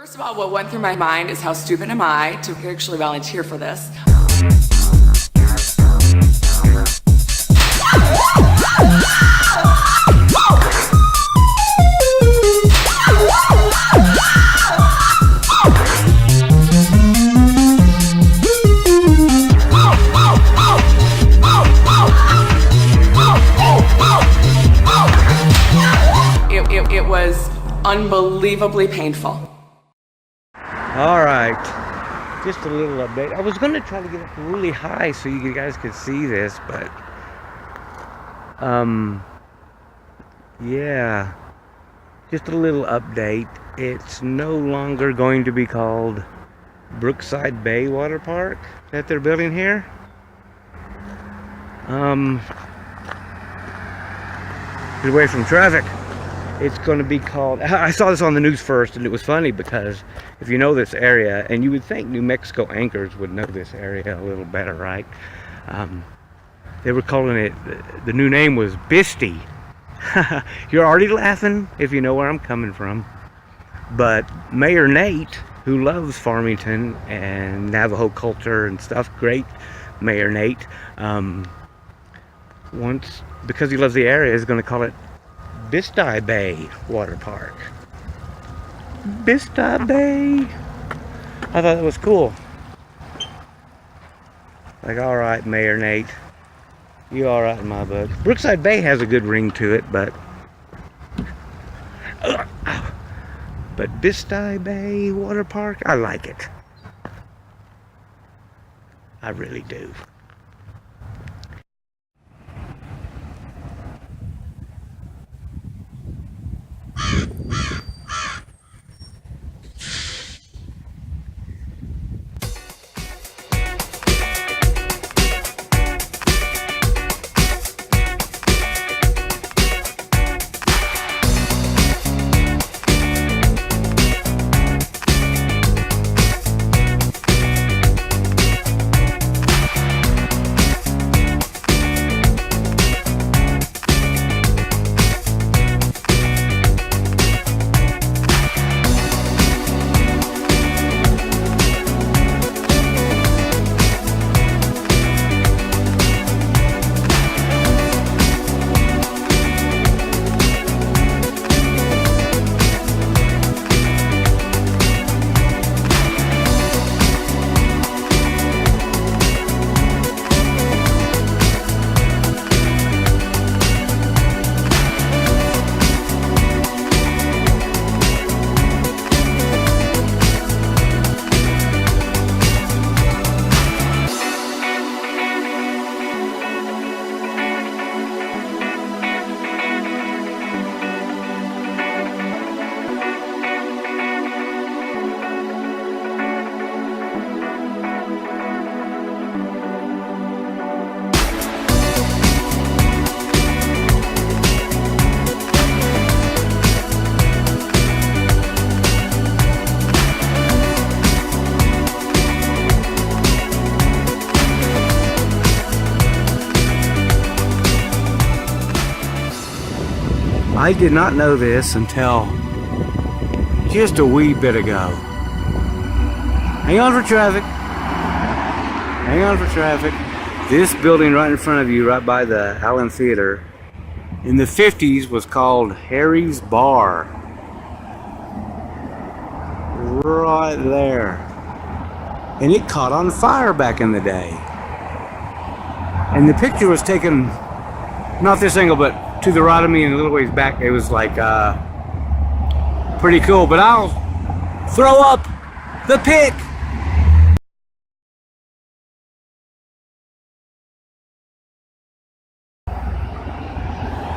First of all, what went through my mind is how stupid am I to actually volunteer for this. It was unbelievably painful. All right, just a little update. I was going to try to get up really high so you guys could see this, but yeah, just a little update. It's no longer going to be called Brookside Bay Water Park that they're building here. Get away from traffic. It's going to be called, I saw this on the news first, and it was funny because if you know this area, and you would think New Mexico anchors would know this area a little better, right? They were calling it, the new name was Bisty. You're already laughing if you know where I'm coming from. But Mayor Nate, who loves Farmington and Navajo culture and stuff, great Mayor Nate, once, because he loves the area, is going to call it Brookside Bay Water Park. Brookside Bay. I thought that was cool. Like, all right, Mayor Nate, you all right in my book. Brookside Bay has a good ring to it, but Brookside Bay Water Park, I like it. I really do. I did not know this until just a wee bit ago. Hang on for traffic. Hang on for traffic. This building right in front of you, right by the Allen Theater, in the 50s was called Harry's Bar. Right there. And it caught on fire back in the day. And the picture was taken, not this angle, but to the right of me and a little ways back. It was like pretty cool, but I'll throw up the pic.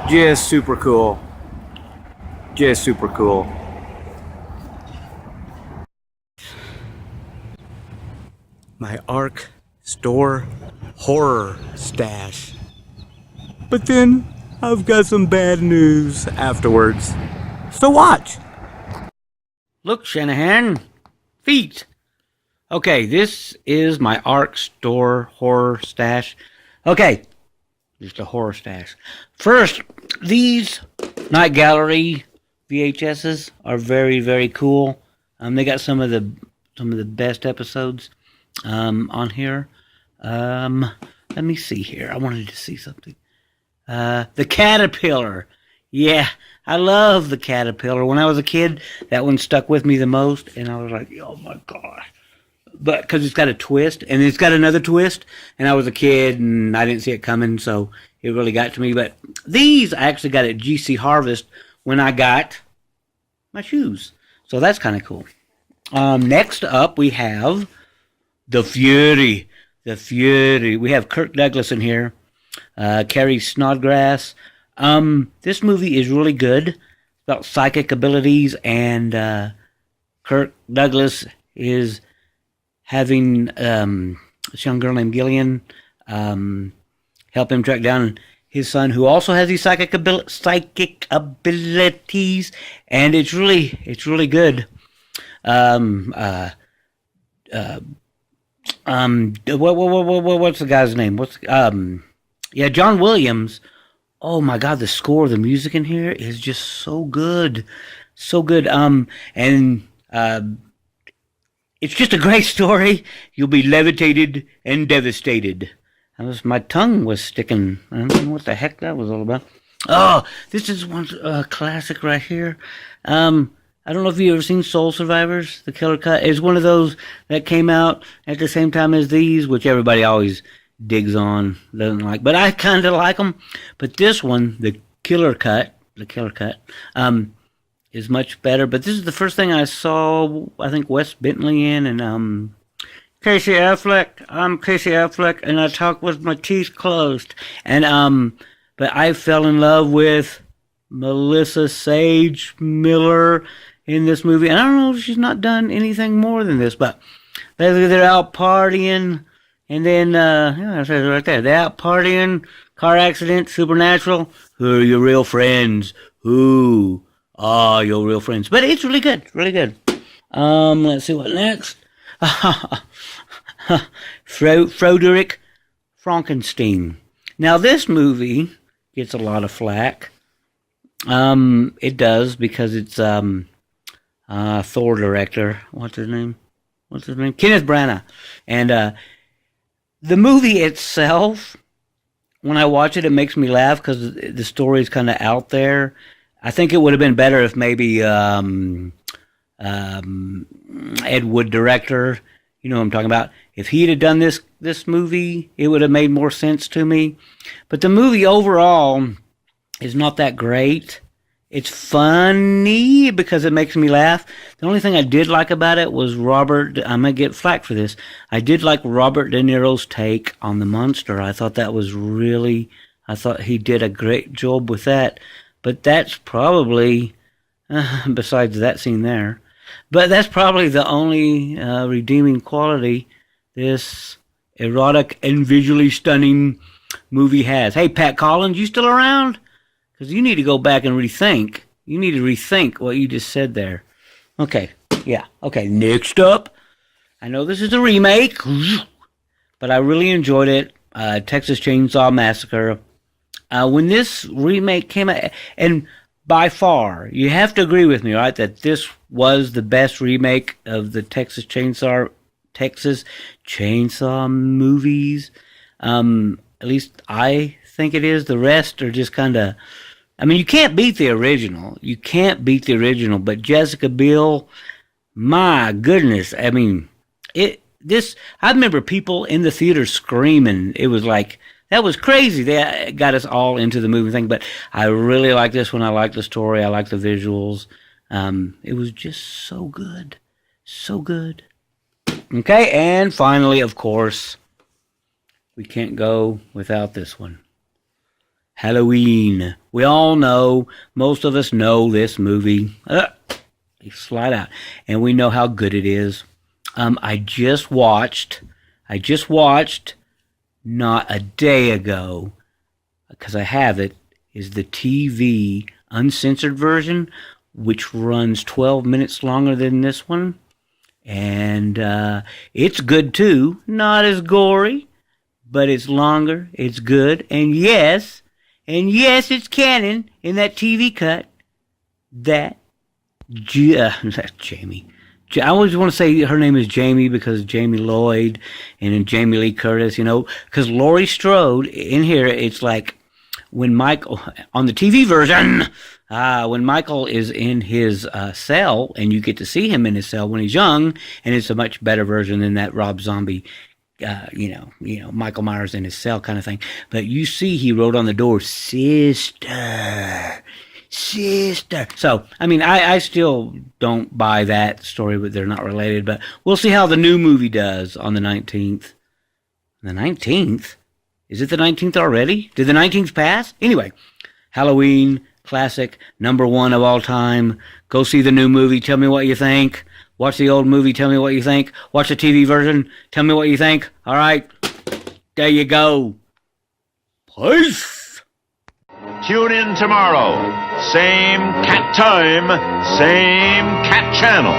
Just super cool. Just super cool. My ARC store horror stash. But then I've got some bad news afterwards. So watch. Look, Shanahan. Feet. Okay, this is my ARC store horror stash. Okay, just a horror stash. First, these Night Gallery VHSs are very, very cool. They got some of the best episodes on here. Let me see here. I wanted to see something. The Caterpillar. Yeah, I love The Caterpillar. When I was a kid, that one stuck with me the most, and I was like, oh my gosh. But because it's got a twist, and it's got another twist, and I was a kid, and I didn't see it coming, so it really got to me. But these I actually got at GC Harvest when I got my shoes. So that's kind of cool. Next up, we have The Fury. The Fury. We have Kirk Douglas in here. Carrie Snodgrass. This movie is really good. It's about psychic abilities, and Kirk Douglas is having this young girl named Gillian help him track down his son, who also has these psychic abilities, and it's really good. What's the guy's name? John Williams. Oh my God, the score, the music in here is just so good, so good. It's just a great story. You'll be levitated and devastated. My tongue was sticking. I don't know what the heck that was all about. Oh, this is one classic right here. I don't know if you've ever seen Soul Survivors, The Killer Cut. It's one of those that came out at the same time as these, which everybody always digs on, doesn't like. But I kind of like them. But this one, The Killer Cut, is much better. But this is the first thing I saw, I think, Wes Bentley in, and Casey Affleck. I'm Casey Affleck, and I talk with my teeth closed. And but I fell in love with Melissa Sage Miller in this movie. And I don't know if she's not done anything more than this, but basically they're out partying, and then it says it right there. They're out partying, car accident, supernatural. Who are your real friends? Who are your real friends? But it's really good, really good. Let's see what next. Frederick Frankenstein. Now this movie gets a lot of flack. It does, because it's Thor director. What's his name? Kenneth Branagh. And the movie itself, when I watch it, it makes me laugh because the story is kind of out there. I think it would have been better if maybe Ed Wood, director, you know what I'm talking about. If he'd have done this movie, it would have made more sense to me. But the movie overall is not that great. It's funny because it makes me laugh. The only thing I did like about it was I'm going to get flack for this. I did like Robert De Niro's take on the monster. I thought he did a great job with that. But that's probably, besides that scene there, but that's probably the only redeeming quality this erotic and visually stunning movie has. Hey, Pat Collins, you still around? Because you need to go back and rethink. You need to rethink what you just said there. Okay, yeah. Okay, next up. I know this is a remake, but I really enjoyed it. Texas Chainsaw Massacre. When this remake came out, and by far, you have to agree with me, right, that this was the best remake of the Texas Chainsaw movies. At least I think it is. The rest are just kind of, you can't beat the original. But Jessica Biel, my goodness. I remember people in the theater screaming. It was like, that was crazy. They got us all into the movie thing. But I really like this one. I like the story. I like the visuals. It was just so good. So good. Okay, and finally, of course, we can't go without this one. Halloween. We all know, most of us know this movie. They slide out. And we know how good it is. I just watched, not a day ago, because I have it, is the TV uncensored version, which runs 12 minutes longer than this one. And it's good too. Not as gory, but it's longer. It's good. And yes, it's canon in that TV cut that Jamie, I always want to say her name is Jamie because Jamie Lloyd and then Jamie Lee Curtis, because Laurie Strode in here, it's like when Michael, on the TV version, when Michael is in his cell and you get to see him in his cell when he's young, and it's a much better version than that Rob Zombie, Michael Myers in his cell kind of thing. But you see he wrote on the door, sister. So, I mean, I still don't buy that story, but they're not related. But we'll see how the new movie does on the 19th. The 19th? Is it the 19th already? Did the 19th pass? Anyway, Halloween, classic, #1 of all time. Go see the new movie. Tell me what you think. Watch the old movie. Tell me what you think. Watch the TV version. Tell me what you think. All right. There you go. Peace. Tune in tomorrow. Same cat time, same cat channel.